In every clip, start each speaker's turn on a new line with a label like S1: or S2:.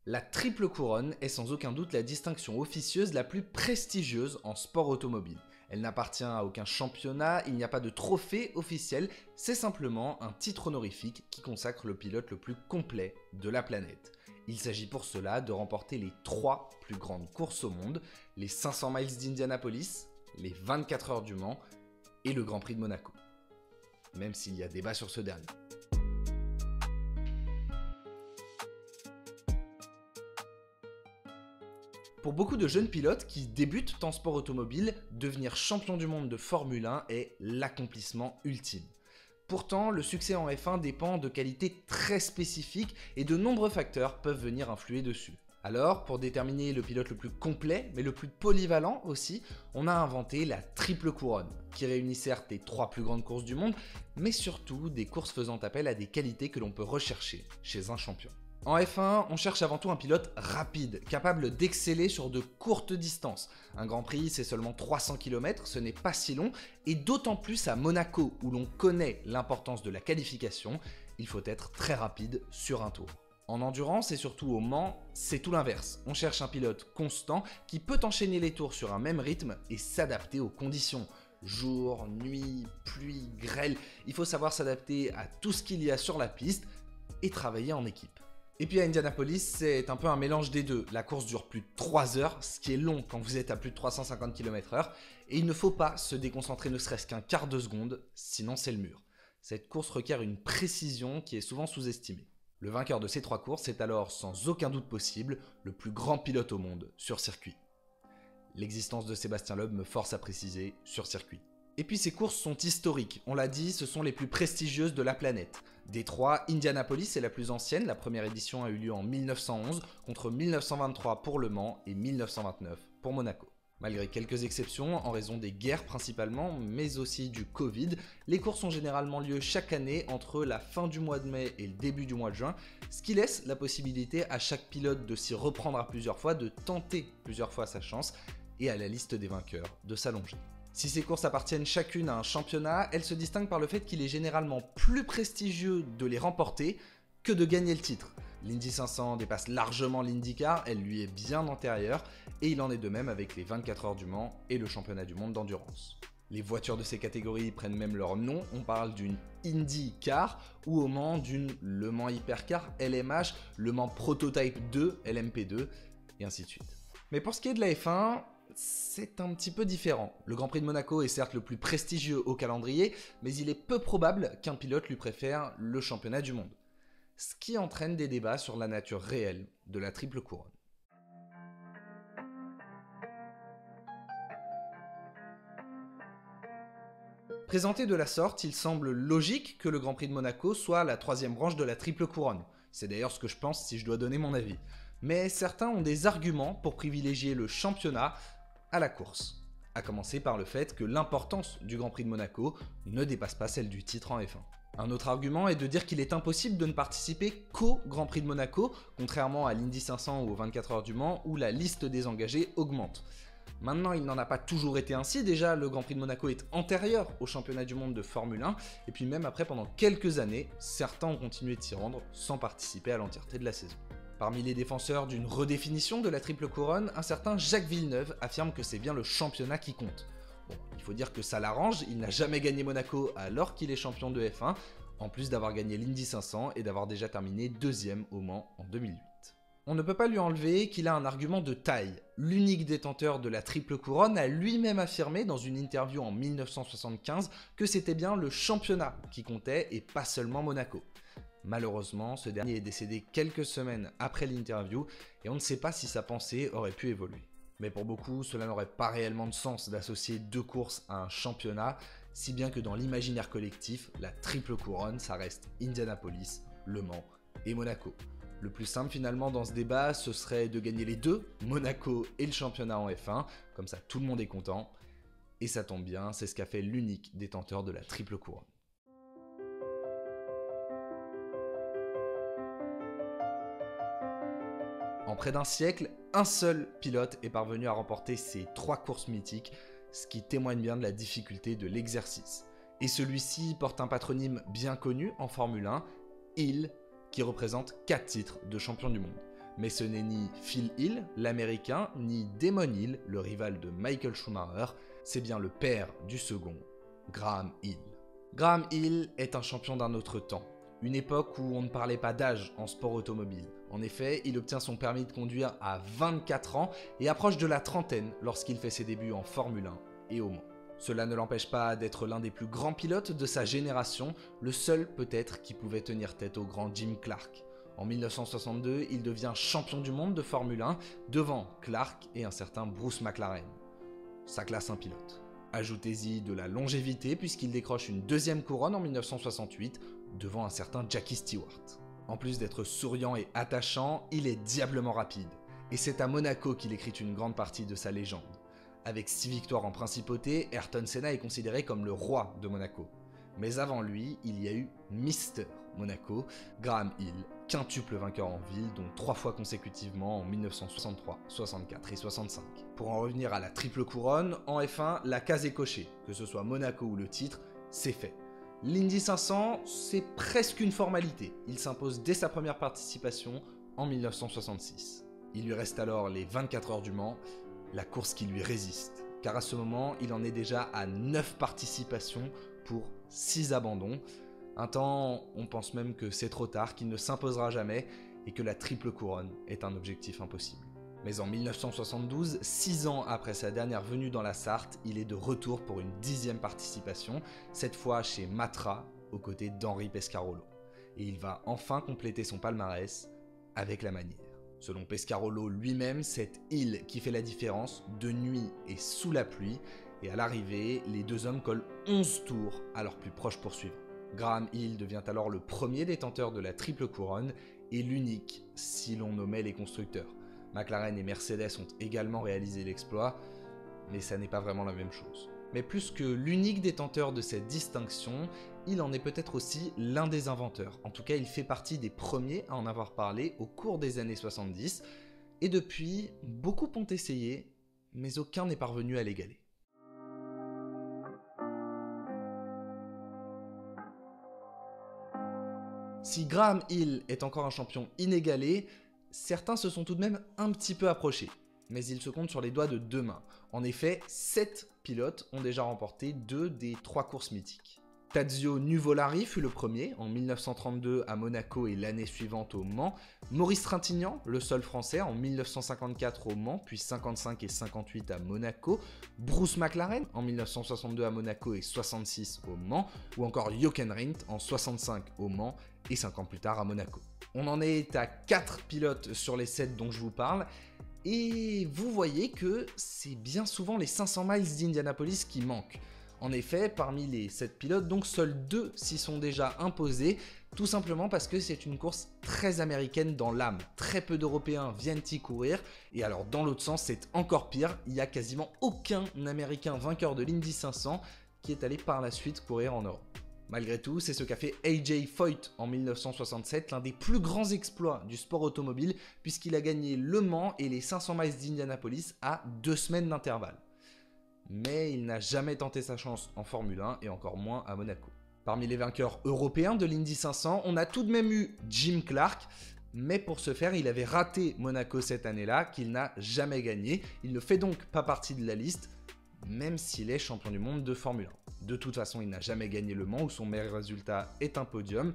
S1: La triple couronne est sans aucun doute la distinction officieuse la plus prestigieuse en sport automobile. Elle n'appartient à aucun championnat, il n'y a pas de trophée officiel, c'est simplement un titre honorifique qui consacre le pilote le plus complet de la planète. Il s'agit pour cela de remporter les 3 plus grandes courses au monde, les 500 miles d'Indianapolis, les 24 heures du Mans et le Grand Prix de Monaco. Même s'il y a débat sur ce dernier. Pour beaucoup de jeunes pilotes qui débutent en sport automobile, devenir champion du monde de Formule 1 est l'accomplissement ultime. Pourtant, le succès en F1 dépend de qualités très spécifiques et de nombreux facteurs peuvent venir influer dessus. Alors, pour déterminer le pilote le plus complet, mais le plus polyvalent aussi, on a inventé la triple couronne, qui réunit certes les 3 plus grandes courses du monde, mais surtout des courses faisant appel à des qualités que l'on peut rechercher chez un champion. En F1, on cherche avant tout un pilote rapide, capable d'exceller sur de courtes distances. Un Grand Prix, c'est seulement 300 km, ce n'est pas si long, et d'autant plus à Monaco, où l'on connaît l'importance de la qualification, il faut être très rapide sur un tour. En endurance et surtout au Mans, c'est tout l'inverse. On cherche un pilote constant qui peut enchaîner les tours sur un même rythme et s'adapter aux conditions. Jour, nuit, pluie, grêle, il faut savoir s'adapter à tout ce qu'il y a sur la piste et travailler en équipe. Et puis à Indianapolis, c'est un peu un mélange des deux. La course dure plus de 3 heures, ce qui est long quand vous êtes à plus de 350 km/h, et il ne faut pas se déconcentrer ne serait-ce qu'un quart de seconde, sinon c'est le mur. Cette course requiert une précision qui est souvent sous-estimée. Le vainqueur de ces 3 courses est alors sans aucun doute possible le plus grand pilote au monde sur circuit. L'existence de Sébastien Loeb me force à préciser sur circuit. Et puis ces courses sont historiques, on l'a dit, ce sont les plus prestigieuses de la planète. Des 3, Indianapolis est la plus ancienne, la première édition a eu lieu en 1911, contre 1923 pour Le Mans et 1929 pour Monaco. Malgré quelques exceptions, en raison des guerres principalement, mais aussi du Covid, les courses ont généralement lieu chaque année entre la fin du mois de mai et le début du mois de juin, ce qui laisse la possibilité à chaque pilote de s'y reprendre à plusieurs fois, de tenter plusieurs fois sa chance, et à la liste des vainqueurs de s'allonger. Si ces courses appartiennent chacune à un championnat, elles se distinguent par le fait qu'il est généralement plus prestigieux de les remporter que de gagner le titre. L'Indy 500 dépasse largement l'IndyCar, elle lui est bien antérieure, et il en est de même avec les 24 heures du Mans et le championnat du monde d'endurance. Les voitures de ces catégories prennent même leur nom, on parle d'une IndyCar ou au Mans d'une Le Mans Hypercar, LMH, Le Mans Prototype 2, LMP2, et ainsi de suite. Mais pour ce qui est de la F1, c'est un petit peu différent. Le Grand Prix de Monaco est certes le plus prestigieux au calendrier, mais il est peu probable qu'un pilote lui préfère le championnat du monde. Ce qui entraîne des débats sur la nature réelle de la triple couronne. Présenté de la sorte, il semble logique que le Grand Prix de Monaco soit la 3e branche de la triple couronne. C'est d'ailleurs ce que je pense si je dois donner mon avis. Mais certains ont des arguments pour privilégier le championnat à la course. À commencer par le fait que l'importance du Grand Prix de Monaco ne dépasse pas celle du titre en F1. Un autre argument est de dire qu'il est impossible de ne participer qu'au Grand Prix de Monaco, contrairement à l'Indy 500 ou aux 24 heures du Mans où la liste des engagés augmente. Maintenant, il n'en a pas toujours été ainsi, déjà le Grand Prix de Monaco est antérieur au championnat du monde de Formule 1, et puis même après pendant quelques années, certains ont continué de s'y rendre sans participer à l'entièreté de la saison. Parmi les défenseurs d'une redéfinition de la triple couronne, un certain Jacques Villeneuve affirme que c'est bien le championnat qui compte. Bon, il faut dire que ça l'arrange, il n'a jamais gagné Monaco alors qu'il est champion de F1, en plus d'avoir gagné l'Indy 500 et d'avoir déjà terminé 2e au Mans en 2008. On ne peut pas lui enlever qu'il a un argument de taille. L'unique détenteur de la triple couronne a lui-même affirmé dans une interview en 1975 que c'était bien le championnat qui comptait et pas seulement Monaco. Malheureusement, ce dernier est décédé quelques semaines après l'interview et on ne sait pas si sa pensée aurait pu évoluer. Mais pour beaucoup, cela n'aurait pas réellement de sens d'associer 2 courses à un championnat, si bien que dans l'imaginaire collectif, la triple couronne, ça reste Indianapolis, Le Mans et Monaco. Le plus simple finalement dans ce débat, ce serait de gagner les 2, Monaco et le championnat en F1, comme ça tout le monde est content. Et ça tombe bien, c'est ce qu'a fait l'unique détenteur de la triple couronne. En près d'un siècle, un seul pilote est parvenu à remporter ces 3 courses mythiques, ce qui témoigne bien de la difficulté de l'exercice. Et celui-ci porte un patronyme bien connu en Formule 1, Hill, qui représente 4 titres de champion du monde. Mais ce n'est ni Phil Hill, l'américain, ni Damon Hill, le rival de Michael Schumacher, c'est bien le père du second, Graham Hill. Graham Hill est un champion d'un autre temps, une époque où on ne parlait pas d'âge en sport automobile. En effet, il obtient son permis de conduire à 24 ans et approche de la trentaine lorsqu'il fait ses débuts en Formule 1 et au Mans. Cela ne l'empêche pas d'être l'un des plus grands pilotes de sa génération, le seul peut-être qui pouvait tenir tête au grand Jim Clark. En 1962, il devient champion du monde de Formule 1 devant Clark et un certain Bruce McLaren. Ça classe un pilote. Ajoutez-y de la longévité puisqu'il décroche une deuxième couronne en 1968 devant un certain Jackie Stewart. En plus d'être souriant et attachant, il est diablement rapide. Et c'est à Monaco qu'il écrit une grande partie de sa légende. Avec 6 victoires en principauté, Ayrton Senna est considéré comme le roi de Monaco. Mais avant lui, il y a eu Mister Monaco, Graham Hill, quintuple vainqueur en ville, dont 3 fois consécutivement en 1963, 64 et 65. Pour en revenir à la triple couronne, en F1, la case est cochée, que ce soit Monaco ou le titre, c'est fait. L'Indy 500, c'est presque une formalité. Il s'impose dès sa première participation en 1966. Il lui reste alors les 24 heures du Mans, la course qui lui résiste. Car à ce moment, il en est déjà à 9 participations pour 6 abandons. Un temps, on pense même que c'est trop tard, qu'il ne s'imposera jamais et que la triple couronne est un objectif impossible. Mais en 1972, 6 ans après sa dernière venue dans la Sarthe, il est de retour pour une 10e participation, cette fois chez Matra, aux côtés d'Henri Pescarolo. Et il va enfin compléter son palmarès avec la manière. Selon Pescarolo lui-même, c'est Hill qui fait la différence, de nuit et sous la pluie, et à l'arrivée, les deux hommes collent 11 tours à leur plus proche poursuivant. Graham Hill devient alors le premier détenteur de la triple couronne et l'unique si l'on nommait les constructeurs. McLaren et Mercedes ont également réalisé l'exploit, mais ça n'est pas vraiment la même chose. Mais plus que l'unique détenteur de cette distinction, il en est peut-être aussi l'un des inventeurs. En tout cas, il fait partie des premiers à en avoir parlé au cours des années 70, et depuis, beaucoup ont essayé, mais aucun n'est parvenu à l'égaler. Si Graham Hill est encore un champion inégalé, certains se sont tout de même un petit peu approchés, mais il se compte sur les doigts de 2 mains. En effet, 7 pilotes ont déjà remporté 2 des 3 courses mythiques. Tadzio Nuvolari fut le premier, en 1932 à Monaco et l'année suivante au Mans. Maurice Trintignant, le seul français, en 1954 au Mans, puis 55 et 58 à Monaco. Bruce McLaren, en 1962 à Monaco et 66 au Mans. Ou encore Jochen Rindt, en 65 au Mans et 5 ans plus tard à Monaco. On en est à 4 pilotes sur les 7 dont je vous parle. Et vous voyez que c'est bien souvent les 500 miles d'Indianapolis qui manquent. En effet, parmi les 7 pilotes, donc seuls 2 s'y sont déjà imposés, tout simplement parce que c'est une course très américaine dans l'âme. Très peu d'Européens viennent y courir, et alors dans l'autre sens, c'est encore pire, il n'y a quasiment aucun Américain vainqueur de l'Indy 500 qui est allé par la suite courir en Europe. Malgré tout, c'est ce qu'a fait A.J. Foyt en 1967, l'un des plus grands exploits du sport automobile, puisqu'il a gagné Le Mans et les 500 miles d'Indianapolis à 2 semaines d'intervalle. Mais il n'a jamais tenté sa chance en Formule 1 et encore moins à Monaco. Parmi les vainqueurs européens de l'Indy 500, on a tout de même eu Jim Clark, mais pour ce faire, il avait raté Monaco cette année-là, qu'il n'a jamais gagné. Il ne fait donc pas partie de la liste, même s'il est champion du monde de Formule 1. De toute façon, il n'a jamais gagné Le Mans, où son meilleur résultat est un podium,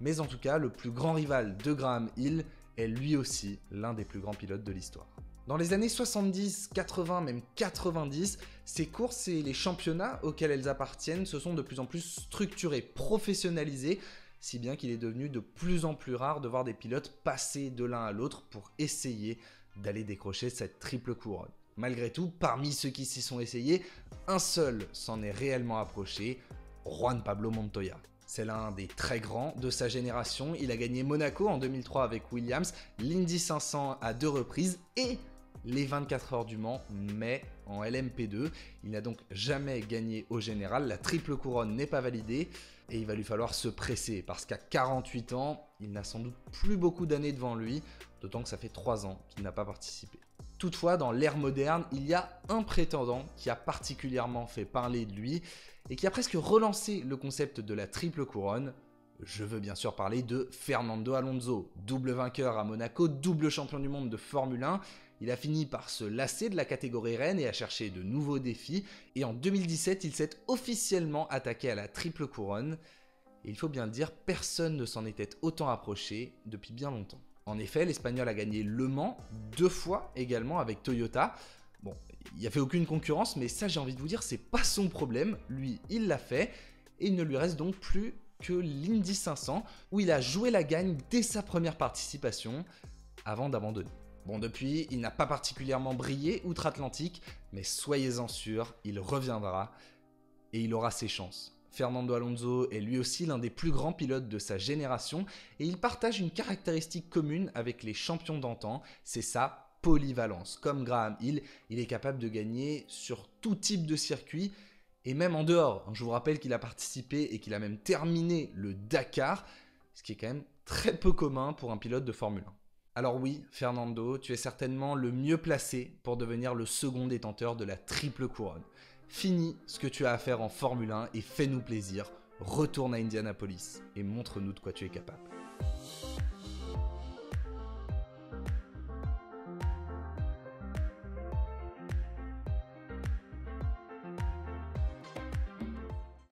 S1: mais en tout cas, le plus grand rival de Graham Hill est lui aussi l'un des plus grands pilotes de l'histoire. Dans les années 70, 80, même 90, ces courses et les championnats auxquels elles appartiennent se sont de plus en plus structurés, professionnalisés, si bien qu'il est devenu de plus en plus rare de voir des pilotes passer de l'un à l'autre pour essayer d'aller décrocher cette triple couronne. Malgré tout, parmi ceux qui s'y sont essayés, un seul s'en est réellement approché, Juan Pablo Montoya. C'est l'un des très grands de sa génération, il a gagné Monaco en 2003 avec Williams, l'Indy 500 à 2 reprises et les 24 heures du Mans, mais en LMP2. Il n'a donc jamais gagné au général, la triple couronne n'est pas validée et il va lui falloir se presser parce qu'à 48 ans, il n'a sans doute plus beaucoup d'années devant lui, d'autant que ça fait 3 ans qu'il n'a pas participé. Toutefois, dans l'ère moderne, il y a un prétendant qui a particulièrement fait parler de lui et qui a presque relancé le concept de la triple couronne, Je veux bien sûr parler de Fernando Alonso, double vainqueur à Monaco, double champion du monde de Formule 1. Il a fini par se lasser de la catégorie reine et a cherché de nouveaux défis. Et en 2017, il s'est officiellement attaqué à la triple couronne. Et il faut bien le dire, personne ne s'en était autant approché depuis bien longtemps. En effet, l'Espagnol a gagné Le Mans 2 fois également avec Toyota. Bon, il n'y a fait aucune concurrence, mais ça j'ai envie de vous dire, c'est pas son problème. Lui, il l'a fait. Et il ne lui reste donc plus que l'Indy 500, où il a joué la gagne dès sa première participation, avant d'abandonner. Bon, depuis, il n'a pas particulièrement brillé outre-Atlantique, mais soyez-en sûrs, il reviendra et il aura ses chances. Fernando Alonso est lui aussi l'un des plus grands pilotes de sa génération et il partage une caractéristique commune avec les champions d'antan, c'est sa polyvalence. Comme Graham Hill, il est capable de gagner sur tout type de circuit et même en dehors. Je vous rappelle qu'il a participé et qu'il a même terminé le Dakar, ce qui est quand même très peu commun pour un pilote de Formule 1. Alors oui, Fernando, tu es certainement le mieux placé pour devenir le second détenteur de la triple couronne. Finis ce que tu as à faire en Formule 1 et fais-nous plaisir. Retourne à Indianapolis et montre-nous de quoi tu es capable.